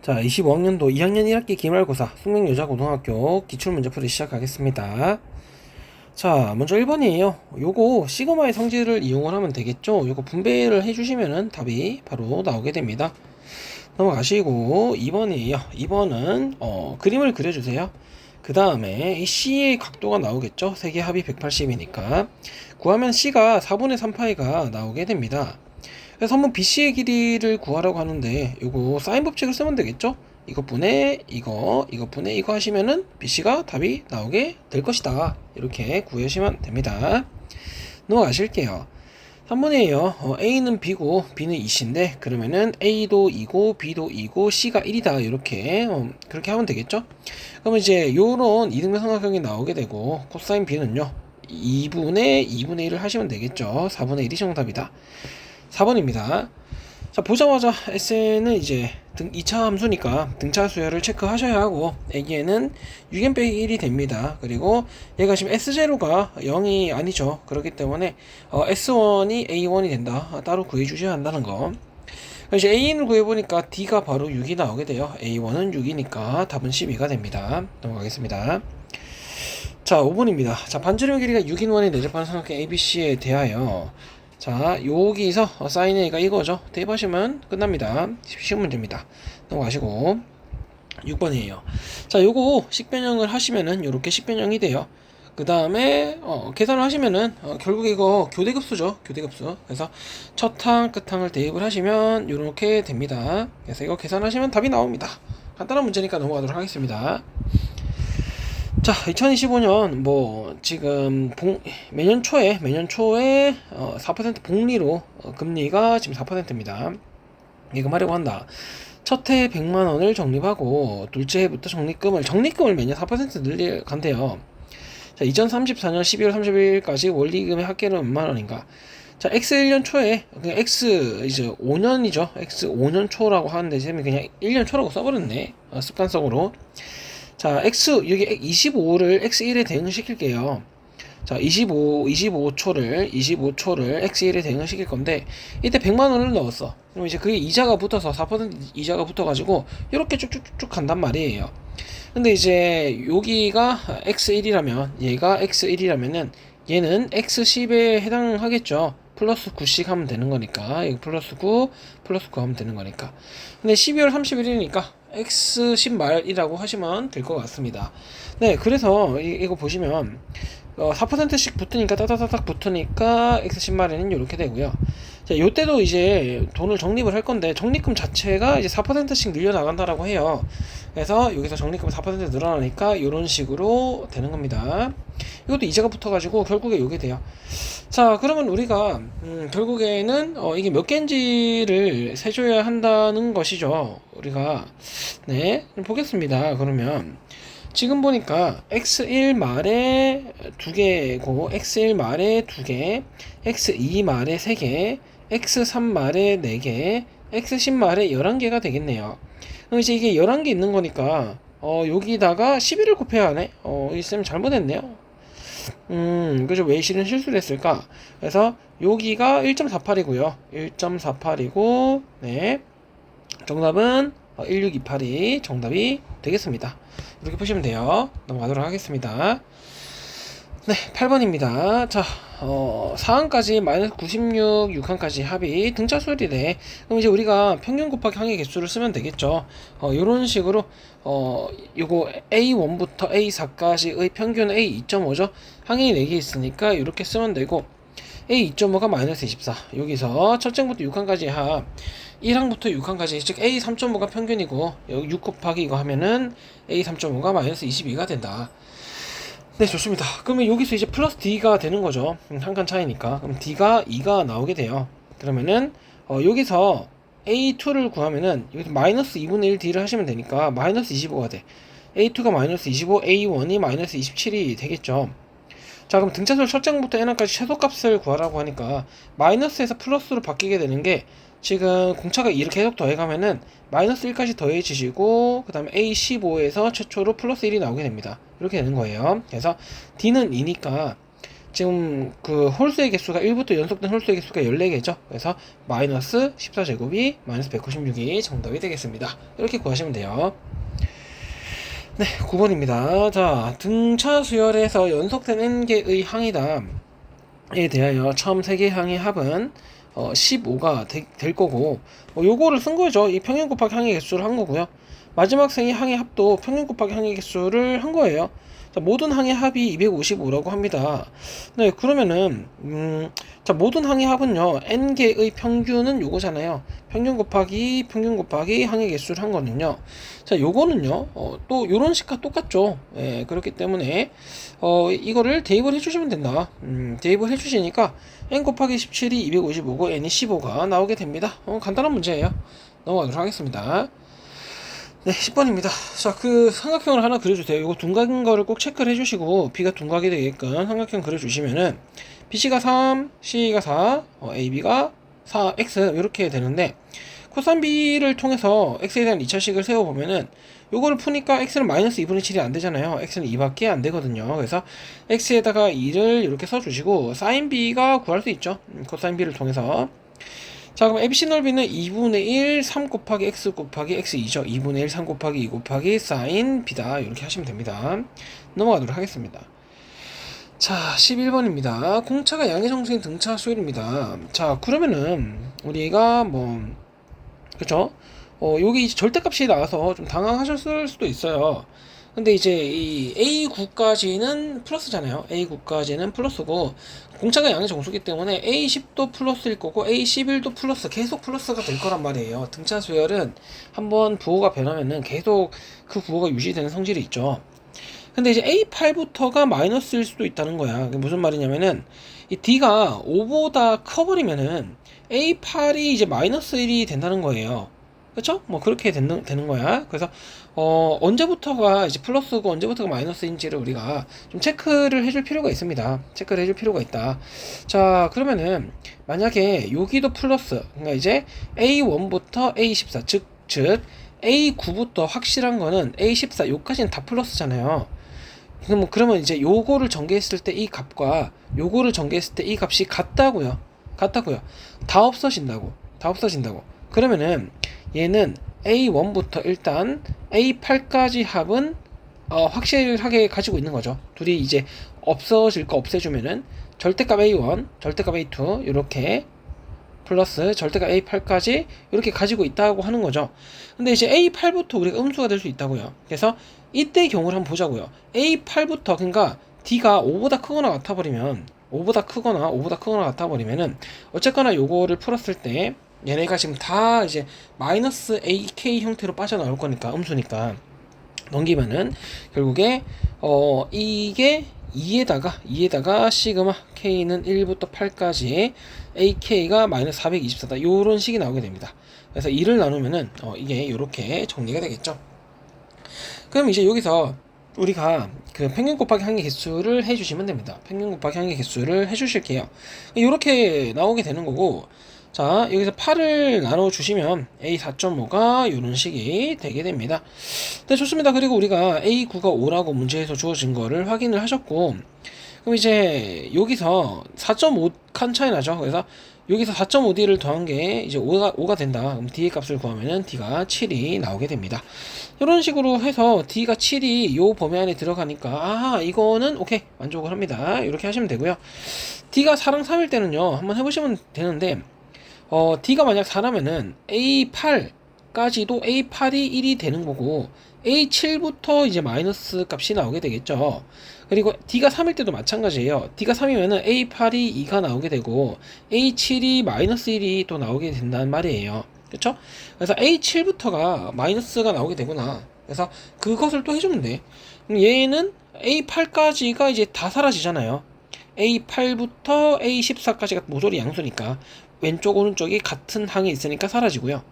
자, 25학년도 2학년 1학기 기말고사 숙명여자고등학교 기출문제풀이 시작하겠습니다. 자, 먼저 1번이에요. 요거 시그마의 성질을 이용을 하면 되겠죠. 요거 분배를 해주시면은 답이 바로 나오게 됩니다. 넘어가시고 2번이에요. 2번은 그림을 그려주세요. 그 다음에 이 C의 각도가 나오겠죠. 세개 합이 180이니까 구하면 C가 4분의 3파이가 나오게 됩니다. 그래서 한번 BC의 길이를 구하라고 하는데 요거 사인 법칙을 쓰면 되겠죠. 이것분의 이것분의 이거 하시면은 BC가 답이 나오게 될 것이다. 이렇게 구하시면 됩니다. 넘어가실게요. 3번이에요. A는 B고 B는 2C인데 그러면은 A도 2고 B도 2고 C가 1이다. 이렇게 그렇게 하면 되겠죠. 그러면 이제 요런 이등변 삼각형이 나오게 되고 코사인 B는요 2분의 1을 하시면 되겠죠. 4분의 1이 정답이다. 4번입니다. 자, 보자마자 SN은 이제 2차 함수니까 등차 수열을 체크하셔야 하고 여기에는 6n 빼기 1이 됩니다. 그리고 얘가 지금 S0가 0이 아니죠. 그렇기 때문에 S1이 A1이 된다. 따로 구해주셔야 한다는 거. 이제 An을 구해보니까 D가 바로 6이 나오게 돼요. A1은 6이니까 답은 12가 됩니다. 넘어가겠습니다. 자, 5번입니다. 자, 반지름 길이가 6인 원의 내접하는 삼각형 ABC에 대하여 자, 여기서 사인 A가 이거죠. 대입하시면 끝납니다. 쉬운 문제입니다. 넘어가시고 6번이에요. 자, 요거 식변형을 하시면은 요렇게 식변형이 돼요. 그 다음에 계산을 하시면은 결국 이거 교대급수죠. 교대급수. 그래서 첫 항, 끝항을 대입을 하시면 요렇게 됩니다. 그래서 이거 계산하시면 답이 나옵니다. 간단한 문제니까 넘어가도록 하겠습니다. 자, 2025년 지금 매년 초에 4% 복리로 금리가 지금 4%입니다. 이거 하려고 한다. 첫 해 100만 원을 적립하고 둘째 해부터 적립금을 매년 4% 늘려간대요. 자, 2034년 12월 31일까지 원리금의 합계는 몇만 원인가? 자, X 1년 초에 그냥 X 이제 5년이죠. X 5년 초라고 하는데 지금 그냥 1년 초라고 써버렸네. 습관성으로. 자, 여기 25를 X1에 대응시킬게요. 자, 25초를 X1에 대응시킬 건데, 이때 100만원을 넣었어. 그럼 이제 그게 이자가 붙어서 4% 이자가 붙어가지고, 이렇게 쭉쭉쭉 간단 말이에요. 근데 이제 여기가 X1이라면, 얘가 X1이라면은, 얘는 X10에 해당하겠죠. 플러스 9씩 하면 되는 거니까. 이거 플러스 9 하면 되는 거니까. 근데 12월 31일이니까 X10 말이라고 하시면 될 것 같습니다. 네, 그래서 이거 보시면 4%씩 붙으니까 따다다닥 붙으니까 X10 말에는 이렇게 되고요. 자, 요때도 이제 돈을 적립을 할 건데 적립금 자체가 이제 4%씩 늘려나간다라고 해요. 그래서 여기서 적립금 4% 늘어나니까 이런 식으로 되는 겁니다. 이것도 이자가 붙어가지고 결국에 요게 돼요. 자, 그러면 우리가 결국에는 이게 몇 개인지를 세줘야 한다는 것이죠. 우리가 네 보겠습니다. 그러면 지금 보니까 x1 말에 2개고 x1 말에 2개, x2 말에 3개, x3 말에 4개, x10 말에 11개가 되겠네요. 그럼 이제 이게 11개 있는 거니까 여기다가 11을 곱해야 하네. 이 쌤 잘못했네요. 그죠? 왜 실은 실수를 했을까? 그래서 여기가 1.48이고요. 1.48이고, 네. 정답은 16282 정답이 되겠습니다. 이렇게 보시면 돼요. 넘어가도록 하겠습니다. 네, 8번입니다. 자, 4항까지 마이너스 96, 6항까지 합이 등차 수열이래. 그럼 이제 우리가 평균 곱하기 항의 개수를 쓰면 되겠죠. 요런 식으로, 요거 A1부터 A4까지의 평균 A2.5죠. 항이 4개 있으니까 이렇게 쓰면 되고, A2.5가 마이너스 24. 여기서 첫째부터 6항까지 합. 1항부터 6항까지, 즉 A3.5가 평균이고, 여기 6 곱하기 이거 하면은 A3.5가 마이너스 22가 된다. 네, 좋습니다. 그러면 여기서 이제 플러스 D가 되는 거죠. 한 칸 차이니까. 그럼 D가 2가 나오게 돼요. 그러면은 여기서 A2를 구하면은 여기서 마이너스 2분의 1 D를 하시면 되니까 마이너스 25가 돼. A2가 마이너스 25, A1이 마이너스 27이 되겠죠. 자, 그럼 등차수열 첫 장부터 n까지 최소값을 구하라고 하니까 마이너스에서 플러스로 바뀌게 되는 게 지금 공차가 이렇게 계속 더해가면은 마이너스 1까지 더해지시고 그 다음에 A15에서 최초로 플러스 1이 나오게 됩니다. 이렇게 되는 거예요. 그래서 D는 2니까 지금 그 홀수의 개수가 1부터 연속된 홀수의 개수가 14개죠. 그래서 마이너스 14제곱이 마이너스 196이 정답이 되겠습니다. 이렇게 구하시면 돼요. 네, 9번입니다. 자, 등차 수열에서 연속된 n개의 항이담에 대하여 처음 3개 항의 합은 15가 될 거고, 요거를 쓴 거죠. 이 평균 곱하기 항의 개수를 한 거고요. 마지막 생의 항의 합도 평균 곱하기 항의 개수를 한 거예요. 자, 모든 항의 합이 255라고 합니다. 네, 그러면은 자, 모든 항의 합은요, n개의 평균은 요거잖아요. 평균 곱하기 항의 개수를 한 거는요. 자, 요거는요, 또 요런 식과 똑같죠. 예, 그렇기 때문에 이거를 대입을 해주시면 된다. 대입을 해주시니까 n 곱하기 17이 255고 n이 15가 나오게 됩니다. 간단한 문제예요. 넘어가도록 하겠습니다. 네, 10번입니다. 자, 그 삼각형을 하나 그려주세요. 이거 둔각인 거를 꼭 체크를 해주시고 B가 둔각이 되게끔 삼각형 그려주시면은 BC가 3, C가 4, AB가 4, X 이렇게 되는데, 코사인 B를 통해서 X에 대한 2차식을 세워보면은 요거를 푸니까 X는 마이너스 2분의 7이 안 되잖아요. X는 2밖에 안 되거든요. 그래서 X에다가 2를 이렇게 써주시고 사인 B가 구할 수 있죠. 코사인 B를 통해서. 자, 그럼 ABC 넓이는 2분의 1, 3 곱하기 x 곱하기 x2죠. 2분의 1, 3 곱하기 2 곱하기 사인 b다. 이렇게 하시면 됩니다. 넘어가도록 하겠습니다. 자, 11번입니다. 공차가 양의 정수인 등차 수열입니다. 자, 그러면은 우리가 그쵸? 여기 절대값이 나와서 좀 당황하셨을 수도 있어요. 근데 이제 이 A9까지는 플러스잖아요. A9까지는 플러스고, 공차가 양의 정수기 때문에 A10도 플러스일 거고 A11도 플러스, 계속 플러스가 될 거란 말이에요. 등차 수열은 한번 부호가 변하면은 계속 그 부호가 유지되는 성질이 있죠. 근데 이제 A8부터가 마이너스일 수도 있다는 거야. 그게 무슨 말이냐면은 이 D가 5보다 커버리면은 A8이 이제 마이너스 1이 된다는 거예요. 그쵸? 그렇게 되는 거야. 그래서 언제부터가 이제 플러스고 언제부터가 마이너스인지를 우리가 좀 체크를 해줄 필요가 있습니다. 체크를 해줄 필요가 있다. 자, 그러면은 만약에 여기도 플러스, 그러니까 이제 A1부터 A14, 즉 A9부터 확실한 거는 A14 요까지는 다 플러스잖아요. 그러면 이제 요거를 전개했을 때 이 값과 요거를 전개했을 때 이 값이 같다고요. 다 없어진다고. 그러면은 얘는 A1부터 일단 A8까지 합은 확실하게 가지고 있는 거죠. 둘이 이제 없어질 거 없애주면은 절대값 A1, 절대값 A2 이렇게 플러스 절대값 A8까지 이렇게 가지고 있다고 하는 거죠. 근데 이제 A8부터 우리가 음수가 될 수 있다고요. 그래서 이때 경우를 한번 보자고요. A8부터, 그러니까 D가 5보다 크거나 같아버리면, 5보다 크거나 같아버리면은 어쨌거나 요거를 풀었을 때 얘네가 지금 다 이제 마이너스 AK 형태로 빠져나올 거니까, 음수니까 넘기면은 결국에 이게 2에다가 시그마 K는 1부터 8까지 AK가 마이너스 424다. 요런 식이 나오게 됩니다. 그래서 2를 나누면은 이게 요렇게 정리가 되겠죠. 그럼 이제 여기서 우리가 그 평균 곱하기 항의 개수를 해주시면 됩니다. 평균 곱하기 항의 개수를 해주실게요. 요렇게 나오게 되는 거고, 자, 여기서 8을 나눠주시면 A4.5가 이런 식이 되게 됩니다. 네, 좋습니다. 그리고 우리가 A9가 5라고 문제에서 주어진 거를 확인을 하셨고, 그럼 이제 여기서 4.5칸 차이 나죠. 그래서 여기서 4.5D를 더한 게 이제 5가 된다. 그럼 D의 값을 구하면은 D가 7이 나오게 됩니다. 이런 식으로 해서 D가 7이 요 범위 안에 들어가니까, 이거는 오케이, 만족을 합니다. 이렇게 하시면 되고요. D가 4랑 3일 때는요, 한번 해보시면 되는데, D가 만약 4라면은 A8까지도 A8이 1이 되는 거고, A7부터 이제 마이너스 값이 나오게 되겠죠. 그리고 D가 3일 때도 마찬가지예요. D가 3이면은 A8이 2가 나오게 되고, A7이 마이너스 1이 또 나오게 된다는 말이에요. 그쵸? 그래서 A7부터가 마이너스가 나오게 되구나. 그래서 그것을 또 해주면 돼. 얘는 A8까지가 이제 다 사라지잖아요. A8부터 A14까지가 모조리 양수니까 왼쪽 오른쪽이 같은 항에 있으니까 사라지고요.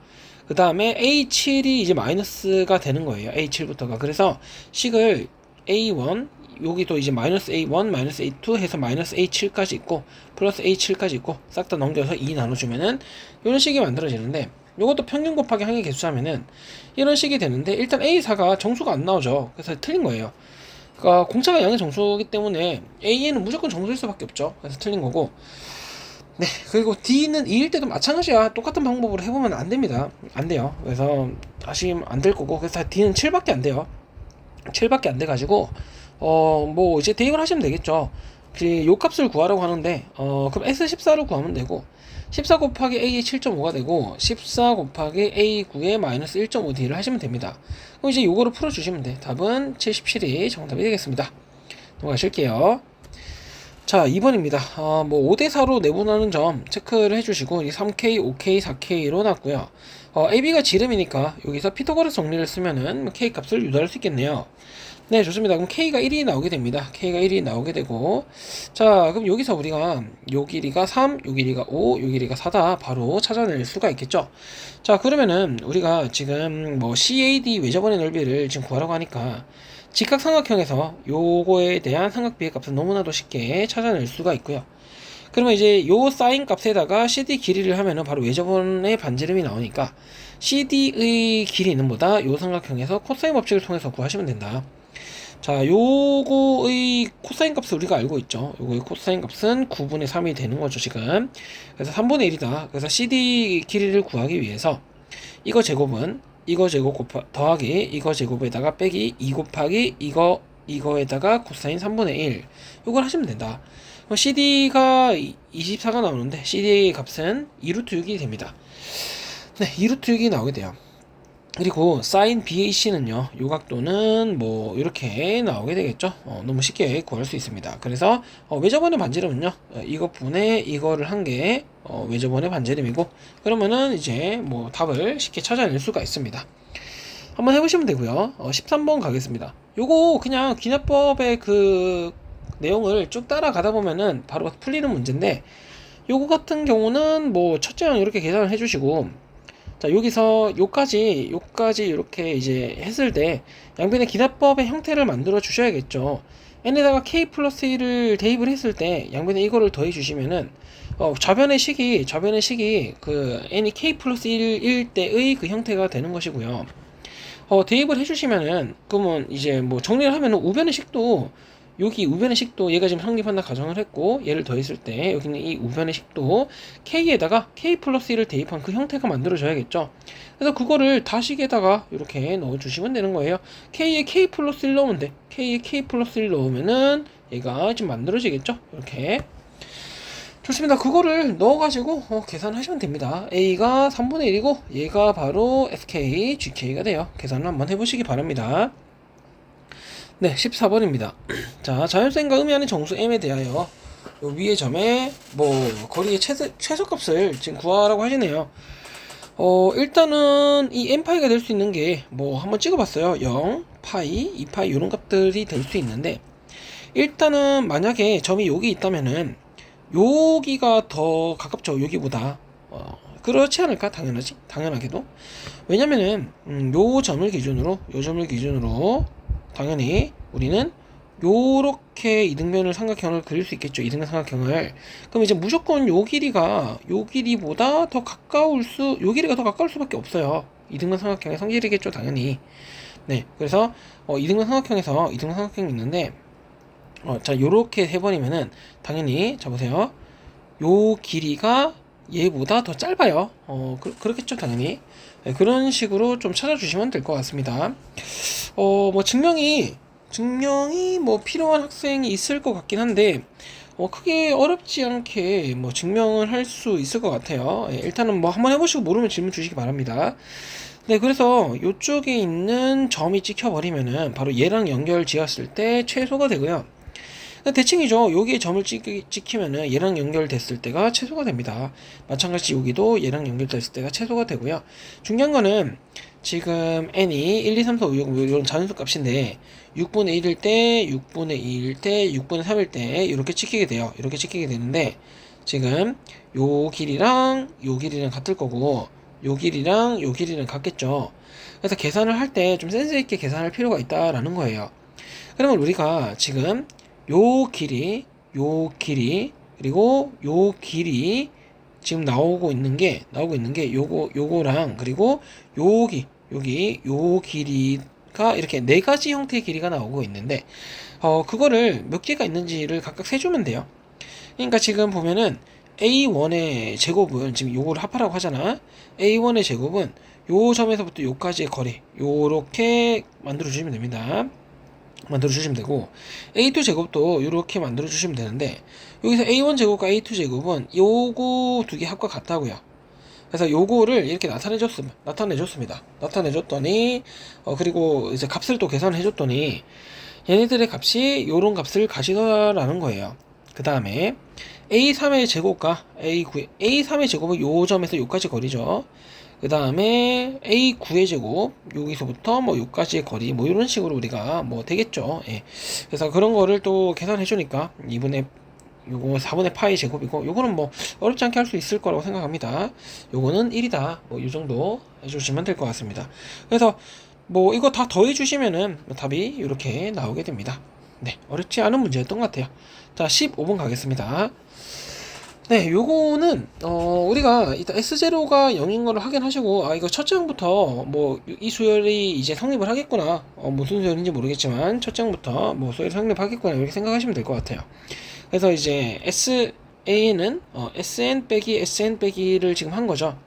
그 다음에 A7이 이제 마이너스가 되는 거예요. A7부터가. 그래서 식을 A1, 여기도 이제 마이너스 A1, 마이너스 A2 해서 마이너스 A7까지 있고, 플러스 A7까지 있고, 싹 다 넘겨서 2 나눠주면은 이런 식이 만들어지는데, 요것도 평균 곱하기 항의 개수하면은 이런 식이 되는데, 일단 A4가 정수가 안 나오죠. 그래서 틀린 거예요. 그러니까 공차가 양의 정수이기 때문에 A에는 무조건 정수일 수밖에 없죠. 그래서 틀린 거고. 네, 그리고 D는 2일 때도 마찬가지야. 똑같은 방법으로 해보면 안 됩니다. 안 돼요. 그래서 다시 안 될 거고. 그래서 D는 7밖에 안 돼요. 7밖에 안 돼가지고, 뭐, 이제 대입을 하시면 되겠죠. 요 값을 구하라고 하는데, 그럼 S14를 구하면 되고, 14 곱하기 A의 7.5가 되고, 14 곱하기 A9의 마이너스 1.5D를 하시면 됩니다. 그럼 이제 요거를 풀어주시면 돼. 답은 77이 정답이 되겠습니다. 넘어가실게요. 자, 2번입니다. 뭐 5대4로 내분하는 점 체크를 해주시고, 이 3K, 5K, 4K로 났고요. AB가 지름이니까 여기서 피타고라스 정리를 쓰면은 K 값을 유도할 수 있겠네요. 네, 좋습니다. 그럼 K가 1이 나오게 됩니다. K가 1이 나오게 되고, 자, 그럼 여기서 우리가 요 길이가 3, 요 길이가 5, 요 길이가 4다 바로 찾아낼 수가 있겠죠. 자, 그러면은 우리가 지금 뭐 CAD 외접원의 넓이를 지금 구하라고 하니까 직각삼각형에서 요거에 대한 삼각비의 값은 너무나도 쉽게 찾아낼 수가 있고요. 그러면 이제 요 사인 값에다가 CD 길이를 하면은 바로 외접원의 반지름이 나오니까 CD의 길이는 뭐다? 요 삼각형에서 코사인 법칙을 통해서 구하시면 된다. 자, 요거의 코사인 값을 우리가 알고 있죠. 요거의 코사인 값은 9분의 3이 되는 거죠, 지금. 그래서 3분의 1이다. 그래서 CD 길이를 구하기 위해서 이거 제곱은 이거 제곱 더하기 이거 제곱에다가 빼기 2 곱하기 이거에다가 코사인 3분의 1 요걸 하시면 된다. 그럼 CD가 24가 나오는데 CD의 값은 2루트 6이 됩니다. 네, 2루트 6이 나오게 돼요. 그리고 사인 BAC는요, 요 각도는 뭐 이렇게 나오게 되겠죠. 너무 쉽게 구할 수 있습니다. 그래서 외접원의 반지름은요, 이것 분의 이거를 한 게 외접원의 반지름이고, 그러면은 이제 뭐 답을 쉽게 찾아낼 수가 있습니다. 한번 해보시면 되고요. 13번 가겠습니다. 요거 그냥 기납법의 그 내용을 쭉 따라가다 보면은 바로 풀리는 문제인데, 요거 같은 경우는 뭐 첫째는 이렇게 계산을 해주시고, 자, 여기서 요까지 이렇게 이제 했을 때 양변의 기납법의 형태를 만들어 주셔야겠죠. n에다가 k 플러스 1을 대입을 했을 때 양변에 이거를 더해 주시면은 좌변의 식이 그 n이 k 플러스 1일 때의 그 형태가 되는 것이고요. 대입을 해주시면은 그러면 이제 뭐 정리를 하면은 우변의 식도 여기 우변의 식도 얘가 지금 성립한다 가정을 했고 얘를 더했을 때 여기는 이 우변의 식도 k에다가 k 플러스 1을 대입한 그 형태가 만들어져야겠죠. 그래서 그거를 다식에다가 이렇게 넣어주시면 되는 거예요. k에 k 플러스 1 넣으면 돼. k에 k 플러스 1 넣으면은 얘가 지금 만들어지겠죠. 이렇게 좋습니다. 그거를 넣어가지고 계산하시면 됩니다. A가 3분의 1이고 얘가 바로 SK, GK가 돼요. 계산을 한번 해보시기 바랍니다. 네, 14번입니다. 자, 자연수행과 의미하는 정수 M에 대하여 요 위의 점에 뭐 거리의 최소값을 지금 구하라고 하시네요. 일단은 이 n파이가 될 수 있는 게 뭐 한번 찍어봤어요. 0, 파이, 2파이 이런 값들이 될 수 있는데, 일단은 만약에 점이 여기 있다면은 여기가 더 가깝죠, 여기보다. 그렇지 않을까? 당연하게도. 왜냐면은 요 점을 기준으로 당연히 우리는 요렇게 이등변을 삼각형을 그릴 수 있겠죠. 이등변 삼각형을. 그럼 이제 무조건 요 길이가 요 길이보다 더 가까울 수밖에 없어요. 이등변 삼각형의 성질이겠죠, 당연히. 네, 그래서 이등변 삼각형에서 이등변 삼각형이 있는데, 자, 요렇게 해버리면은 당연히 자 보세요. 요 길이가 얘보다 더 짧아요. 그렇겠죠, 당연히. 네, 그런 식으로 좀 찾아주시면 될 것 같습니다. 뭐 증명이 뭐 필요한 학생이 있을 것 같긴 한데, 크게 어렵지 않게 뭐 증명을 할 수 있을 것 같아요. 예, 일단은 뭐 한번 해보시고 모르면 질문 주시기 바랍니다. 네, 그래서 요쪽에 있는 점이 찍혀버리면은 바로 얘랑 연결 지었을 때 최소가 되고요. 대칭이죠. 여기에 점을 찍히면은 얘랑 연결됐을 때가 최소가 됩니다. 마찬가지 여기도 얘랑 연결됐을 때가 최소가 되고요. 중요한 거는 지금 n이 1, 2, 3, 4, 5, 6 이런 자연수 값인데 6분의 1일 때, 6분의 2일 때, 6분의 3일 때 이렇게 찍히게 돼요. 이렇게 찍히게 되는데 지금 요 길이랑 같을 거고 요 길이랑 같겠죠. 그래서 계산을 할 때 좀 센스 있게 계산할 필요가 있다라는 거예요. 그러면 우리가 지금 요 길이, 그리고 요 길이 지금 나오고 있는 게 요거랑, 그리고 여기 요 길이 가 이렇게 네 가지 형태의 길이가 나오고 있는데 그거를 몇 개가 있는지를 각각 세주면 돼요. 그러니까 지금 보면은 A1의 제곱은 지금 요거를 합하라고 하잖아. A1의 제곱은 요 점에서부터 요까지의 거리 요렇게 만들어 주시면 됩니다. 만들어 주시면 되고, A2 제곱도 이렇게 만들어 주시면 되는데, 여기서 A1 제곱과 A2 제곱은 요거 두 개 합과 같다고요. 그래서 요거를 이렇게 나타내줬습니다. 나타내줬더니 그리고 이제 값을 또 계산해줬더니 얘네들의 값이 요런 값을 가시더라는 거예요. 그 다음에 A3의 제곱과 A3의 제곱은 요 점에서 요까지 거리죠. 그 다음에 A9의 제곱, 여기서부터 뭐 요까지의 거리, 뭐 이런 식으로 우리가 뭐 되겠죠. 예. 그래서 그런 거를 또 계산해 주니까 2분의 요거 4분의 파이 제곱이고, 요거는 뭐 어렵지 않게 할 수 있을 거라고 생각합니다. 요거는 1이다. 뭐 요 정도 해주시면 될 것 같습니다. 그래서 뭐 이거 다 더해 주시면은 답이 이렇게 나오게 됩니다. 네, 어렵지 않은 문제였던 것 같아요. 자, 15번 가겠습니다. 네, 요거는 우리가 일단 S0가 0인 거를 확인하시고, 아 이거 첫 장부터 뭐 이 수열이 이제 성립을 하겠구나, 무슨 수열인지 모르겠지만 첫 장부터 뭐 수열이 성립하겠구나 이렇게 생각하시면 될 것 같아요. 그래서 이제 SA는 SN 빼기 SN 빼기를 지금 한 거죠.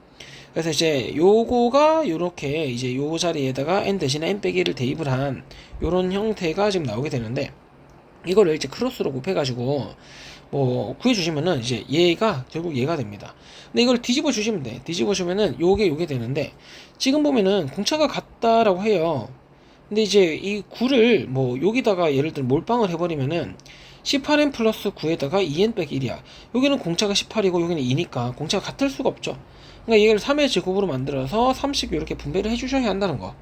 그래서 이제 요거가 요렇게 이제 요 자리에다가 n 대신에 n 빼기를 대입을 한 요런 형태가 지금 나오게 되는데, 이거를 이제 크로스로 곱해가지고 뭐 구해주시면은 이제 얘가 결국 얘가 됩니다. 근데 이걸 뒤집어 주시면 돼. 뒤집어 주면은 요게 되는데, 지금 보면은 공차가 같다라고 해요. 근데 이제 이 9를 뭐 여기다가 예를 들어 몰빵을 해버리면은 18n 플러스 9에다가 2n 빼기 1이야. 여기는 공차가 18이고 여기는 2니까 공차가 같을 수가 없죠. 그러니까 얘를 3의 제곱으로 만들어서 3씩 이렇게 분배를 해주셔야 한다는 거.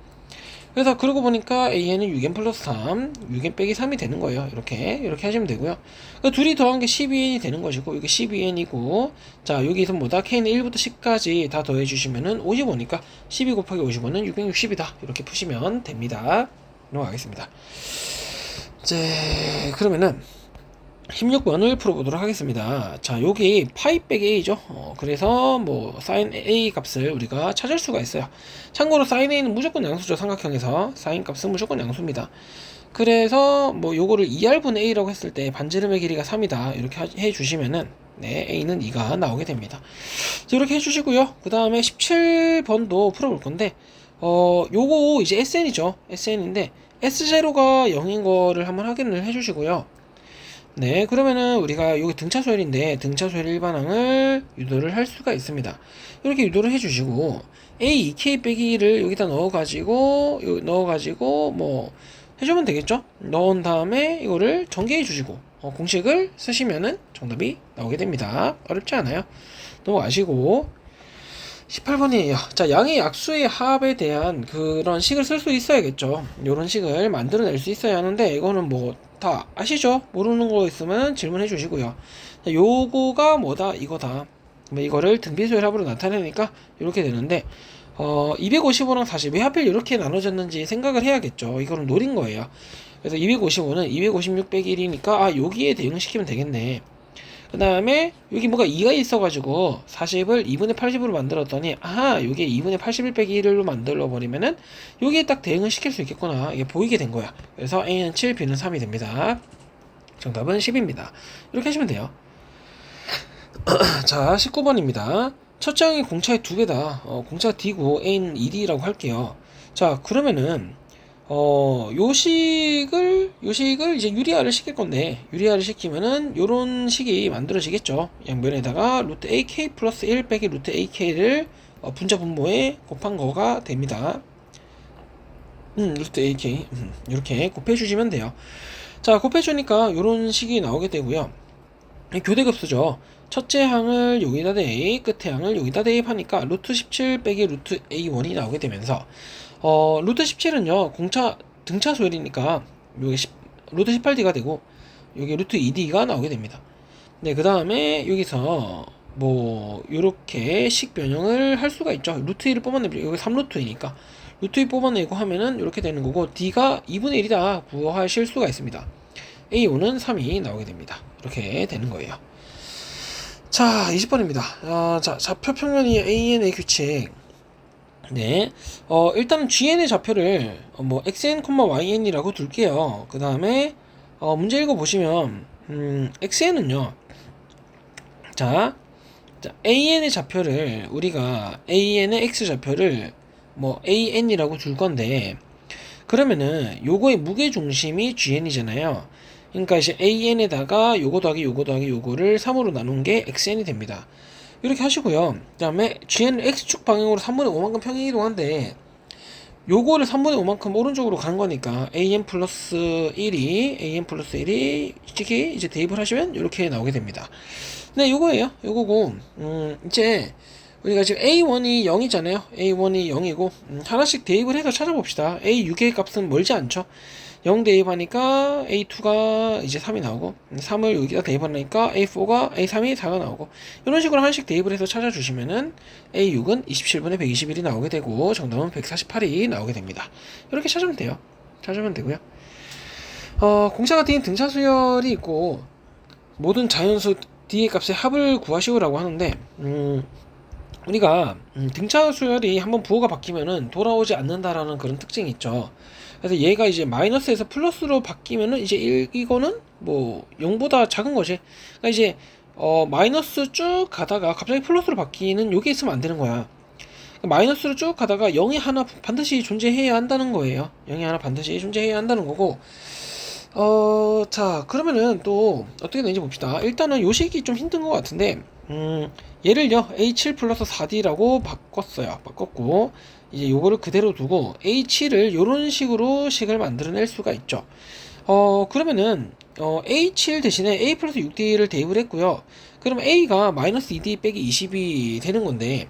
그래서 그러고 보니까 AN은 6n 플러스 3, 6n 빼기 3이 되는 거예요. 이렇게 하시면 되고요. 그러니까 둘이 더한 게 12n이 되는 것이고, 이게 12n이고, 자 여기서 뭐다 k는 1부터 10까지 다 더해주시면은 55니까 12 곱하기 55는 660이다. 이렇게 푸시면 됩니다. 넘어가겠습니다. 이제 그러면은 16번을 풀어보도록 하겠습니다. 자, 여기 파이 빼기 a죠. 그래서 뭐 사인 a 값을 우리가 찾을 수가 있어요. 참고로 사인 a는 무조건 양수죠. 삼각형에서 사인 값은 무조건 양수입니다. 그래서 뭐 요거를 2r분의 a라고 했을 때 반지름의 길이가 3이다 이렇게 해주시면은 네, a는 2가 나오게 됩니다. 자, 이렇게 해주시고요. 그 다음에 17번도 풀어볼 건데 요거 이제 SN이죠. SN인데 S0가 0인 거를 한번 확인을 해주시고요. 네, 그러면은 우리가 여기 등차소열인데 등차소열 일반항을 유도를 할 수가 있습니다. 이렇게 유도를 해주시고 A 2K 빼기를 여기다 넣어가지고 뭐 해주면 되겠죠? 넣은 다음에 이거를 전개해 주시고 공식을 쓰시면은 정답이 나오게 됩니다. 어렵지 않아요. 넘어가시고 18번이에요. 자, 양의 약수의 합에 대한 그런 식을 쓸 수 있어야겠죠. 이런 식을 만들어낼 수 있어야 하는데, 이거는 뭐 다 아시죠? 모르는 거 있으면 질문해 주시고요. 자, 요거가 뭐다? 이거다. 이거를 등비소열합으로 나타내니까 이렇게 되는데, 255랑 40, 왜 하필 이렇게 나눠졌는지 생각을 해야겠죠. 이거는 노린 거예요. 그래서 255는 256 빼기 1이니까, 아, 여기에 대응시키면 되겠네. 그 다음에 여기 뭐가 2가 있어가지고 40을 2분의 80으로 만들었더니, 아하, 요게 2분의 81 빼기 1로 만들어버리면은 여기에 딱 대응을 시킬 수 있겠구나, 이게 보이게 된 거야. 그래서 A는 7, B는 3이 됩니다. 정답은 10입니다. 이렇게 하시면 돼요. 자, 19번입니다. 첫 장이 공차의 2배다. 공차가 D고 A는 2D라고 할게요. 자, 그러면은 요식을 이제 유리화를 시킬 건데, 유리화를 시키면은 요런 식이 만들어지겠죠. 양변에다가 루트 AK 플러스 1 빼기 루트 AK를 분자 분모에 곱한 거가 됩니다. 루트 AK 이렇게 곱해주시면 돼요. 자, 곱해주니까 요런 식이 나오게 되고요. 교대급수죠. 첫째 항을 여기다 대입, 끝에 항을 여기다 대입하니까 루트 17 빼기 루트 A1이 나오게 되면서 루트 17은요, 공차 등차 소열이니까 여기 루트 18D가 되고 여기 루트 2D가 나오게 됩니다. 네, 그 다음에 여기서 뭐 요렇게 식 변형을 할 수가 있죠. 루트 1을 뽑아내면 여기 3루트이니까 루트 2 뽑아내고 하면은 이렇게 되는 거고, D가 2분의 1이다 구하실 수가 있습니다. A5는 3이 나오게 됩니다. 이렇게 되는 거예요. 자, 20번입니다. 자, 좌표 평면이 AN의 규칙. 네. 일단은 GN의 좌표를 뭐 xn, yn이라고 둘게요. 그 다음에 문제 읽어보시면 xn은요. 자, an의 좌표를 우리가 an의 x 좌표를 뭐 an이라고 둘 건데 그러면은 요거의 무게 중심이 GN이잖아요. 그러니까 이제 AN에다가 요거 더하기 요거 더하기 요거를 3으로 나눈 게 XN이 됩니다. 이렇게 하시고요. 그 다음에 GN은 X축 방향으로 3분의 5만큼 평행 이동한데 요거를 3분의 5만큼 오른쪽으로 간 거니까 AN 플러스 1이 이제 대입을 하시면 이렇게 나오게 됩니다. 네, 요거예요. 요거고 이제 우리가 지금 A1이 0이잖아요. A1이 0이고 하나씩 대입을 해서 찾아봅시다. A6의 값은 멀지 않죠. 0 대입하니까 A2가 이제 3이 나오고 3을 여기다 대입하니까 A3이 4가 나오고 이런 식으로 하나씩 대입을 해서 찾아주시면은 A6은 27분의 121이 나오게 되고 정답은 148이 나오게 됩니다. 이렇게 찾으면 돼요. 찾으면 되고요. 공차가 띈 등차 수열이 있고 모든 자연수 D의 값의 합을 구하시오라고 하는데 우리가 등차 수열이 한번 부호가 바뀌면은 돌아오지 않는다라는 그런 특징이 있죠. 그래서 얘가 이제 마이너스에서 플러스로 바뀌면은 이제 이거는 뭐 0보다 작은 거지. 그러니까 이제 마이너스 쭉 가다가 갑자기 플러스로 바뀌는 요게 있으면 안 되는 거야. 그러니까 마이너스로 쭉 가다가 0이 하나 반드시 존재해야 한다는 거예요. 0이 하나 반드시 존재해야 한다는 거고. 자, 그러면은 또 어떻게 되는지 봅시다. 일단은 요 식이 좀 힘든 것 같은데, 얘를요, A7 플러스 4D라고 바꿨고, 이제 요거를 그대로 두고, A7을 요런 식으로 식을 만들어낼 수가 있죠. 그러면은, A7 대신에 A 플러스 6D를 대입을 했고요. 그럼 A가 마이너스 2D 빼기 20이 되는 건데,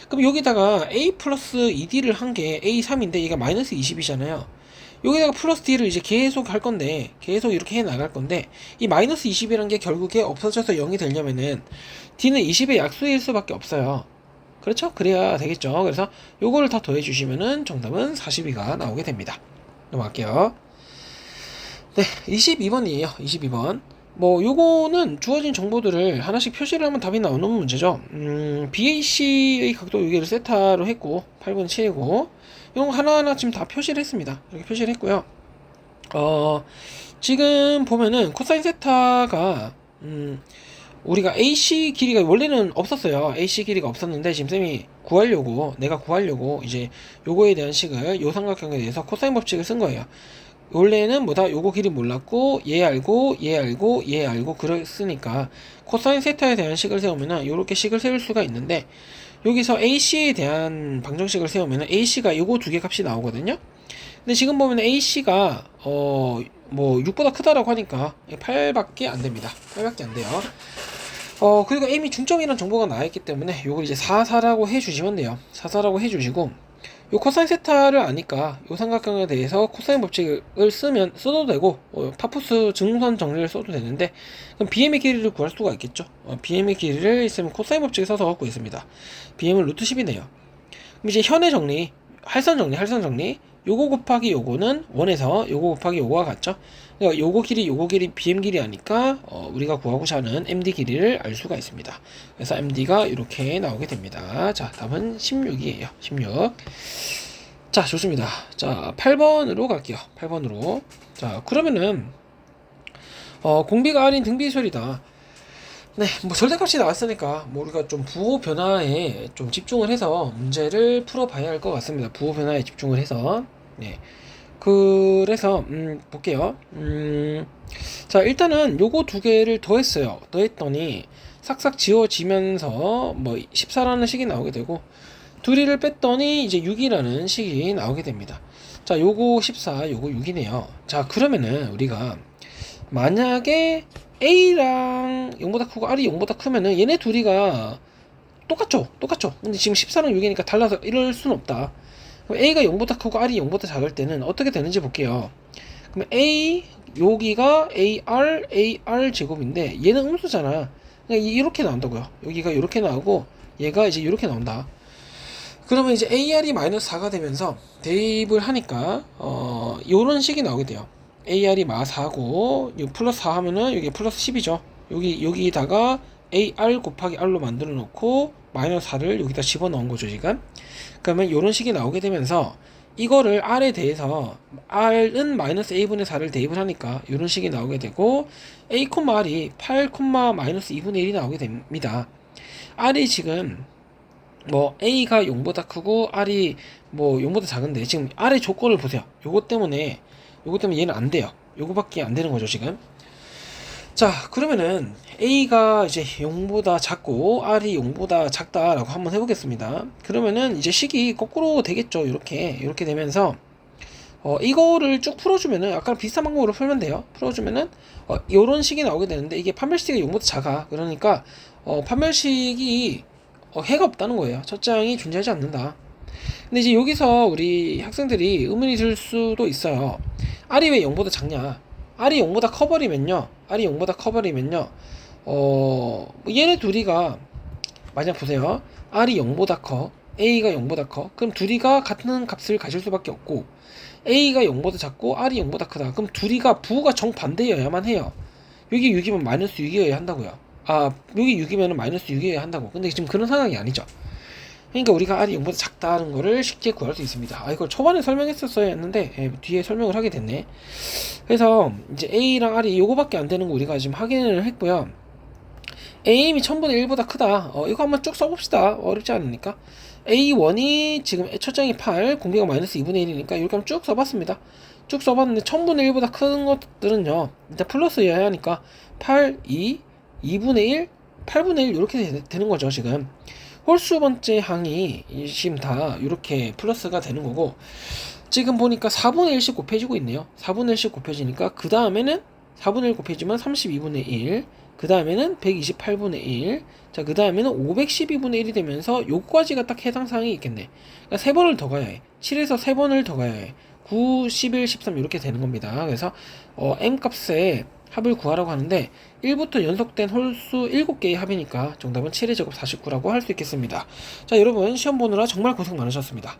그럼 여기다가 A 플러스 2D를 한 게 A3인데, 얘가 마이너스 20이잖아요. 여기다가 플러스 D를 이제 계속 할 건데 계속 이렇게 해 나갈 건데 이 마이너스 20이라는 게 결국에 없어져서 0이 되려면은 D는 20의 약수일 수밖에 없어요. 그렇죠? 그래야 되겠죠. 그래서 요거를 다 더해 주시면은 정답은 42가 나오게 됩니다. 넘어갈게요. 네, 22번이에요. 22번. 뭐 요거는 주어진 정보들을 하나씩 표시를 하면 답이 나오는 문제죠. BAC의 각도 여기를 세타로 했고 8분 7이고 이런 거 하나하나 지금 다 표시를 했습니다. 이렇게 표시를 했고요. 지금 보면은 코사인 세타가 우리가 AC 길이가 원래는 없었어요. AC 길이가 없었는데 지금 쌤이 내가 구하려고 이제 요거에 대한 식을 요 삼각형에 대해서 코사인 법칙을 쓴 거예요. 원래는 뭐다 요거 길이 몰랐고 얘 알고 그랬으니까 코사인 세타에 대한 식을 세우면은 요렇게 식을 세울 수가 있는데 여기서 AC에 대한 방정식을 세우면은 AC가 요거 두 개 값이 나오거든요. 근데 지금 보면 AC가 뭐 6보다 크다라고 하니까 8밖에 안 됩니다. 8밖에 안 돼요. 그리고 M이 중점이라는 정보가 나와있기 때문에 요걸 이제 44라고 해주시면 돼요. 44라고 해주시고 요 코사인 세타를 아니까 요 삼각형에 대해서 코사인 법칙을 써도 되고 파푸스 증선 정리를 써도 되는데 그럼 BM의 길이를 구할 수가 있겠죠. BM의 길이를 있으면 코사인 법칙을 써서 갖고 있습니다. BM은 루트 10이네요. 그럼 이제 현의 정리, 할선 정리 요거 곱하기 요거는 1에서 요거 곱하기 요거가 같죠. 그러니까 요거 길이 BM 길이 아니까 우리가 구하고자 하는 MD 길이를 알 수가 있습니다. 그래서 MD가 이렇게 나오게 됩니다. 자, 답은 16이에요. 16. 자, 좋습니다. 자, 8번으로 갈게요. 8번으로. 자, 그러면은 공비가 아닌 등비수열이다. 네, 뭐 절대값이 나왔으니까 뭐 우리가 좀 부호 변화에 좀 집중을 해서 문제를 풀어봐야 할 것 같습니다. 부호 변화에 집중을 해서. 네. 그래서 볼게요. 자, 일단은 요거 두 개를 더했어요. 더했더니 싹싹 지워지면서 뭐 14라는 식이 나오게 되고 둘이를 뺐더니 이제 6이라는 식이 나오게 됩니다. 자, 요거 14, 요거 6이네요. 자, 그러면은 우리가 만약에 A랑 0보다 크고 R이 0보다 크면은 얘네 둘이가 똑같죠? 근데 지금 14랑 6이니까 달라서 이럴 순 없다. 그럼 A가 0보다 크고 R이 0보다 작을 때는 어떻게 되는지 볼게요. 그럼 여기가 AR 제곱인데 얘는 음수잖아. 그러니까 이렇게 나온다고요. 여기가 이렇게 나오고 얘가 이제 이렇게 나온다. 그러면 이제 AR이 마이너스 4가 되면서 대입을 하니까 요런 식이 나오게 돼요. AR이 마 4고 플러스 4 하면은 여기 플러스 10이죠. 여기다가 AR 곱하기 R로 만들어 놓고 마이너스 4를 여기다 집어넣은 거죠 지금. 그러면 이런 식이 나오게 되면서 이거를 R에 대해서 R은 마이너스 A분의 4를 대입을 하니까 이런 식이 나오게 되고 A, R이 8, 마이너스 2분의 1이 나오게 됩니다. R이 지금 뭐 A가 0보다 크고 R이 뭐 0보다 작은데 지금 R의 조건을 보세요. 요거 때문에 얘는 안 돼요. 요거밖에 안 되는 거죠 지금. 자, 그러면은 A가 이제 0보다 작고 R이 0보다 작다라고 한번 해보겠습니다. 그러면은 이제 식이 거꾸로 되겠죠. 이렇게 되면서 이거를 쭉 풀어주면은 약간 비슷한 방법으로 풀면 돼요. 풀어주면은 요런 식이 나오게 되는데 이게 판별식이 0보다 작아. 그러니까 판별식이 해가 없다는 거예요. 첫 장이 존재하지 않는다. 근데 이제 여기서 우리 학생들이 의문이 들 수도 있어요. R이 왜 0보다 작냐? R이 0보다 커버리면요. 얘네 둘이가 만약 보세요. R이 0보다 커, A가 0보다 커. 그럼 둘이가 같은 값을 가질 수밖에 없고 A가 0보다 작고 R이 0보다 크다. 그럼 둘이가 부호가 정반대여야만 해요. 여기 6이면 마이너스 6이어야 한다고요. 여기 6이면 마이너스 6이어야 한다고. 근데 지금 그런 상황이 아니죠. 그러니까 우리가 R이 0보다 작다는 거를 쉽게 구할 수 있습니다. 이걸 초반에 설명했었어야 했는데 뒤에 설명을 하게 됐네. 그래서 이제 A랑 R이 요거밖에 안 되는 거 우리가 지금 확인을 했고요. A임이 1000분의 1보다 크다. 이거 한번 쭉 써봅시다. 어렵지 않으니까. A1이 지금 첫 장이 8, 공비가 마이너스 2분의 1이니까 이렇게 한번 쭉 써봤습니다. 쭉 써봤는데 1000분의 1보다 큰 것들은요. 일단 플러스여야 하니까 8, 2, 2분의 1, 8분의 1 이렇게 되는 거죠 지금. 홀수 번째 항이 지금 다 이렇게 플러스가 되는 거고 지금 보니까 4분의 1씩 곱해지고 있네요. 4분의 1씩 곱해지니까 그 다음에는 4분의 1 곱해지면 32분의 1, 그 다음에는 128분의 1, 자, 그 다음에는 512분의 1이 되면서 요까지가 딱 해당 사항이 있겠네. 그러니까 3번을 더 가야 해. 7에서 3번을 더 가야 해. 9, 11, 13 이렇게 되는 겁니다. 그래서 M 값의 합을 구하라고 하는데 1부터 연속된 홀수 7개의 합이니까 정답은 7의 제곱 49라고 할 수 있겠습니다. 자, 여러분 시험 보느라 정말 고생 많으셨습니다.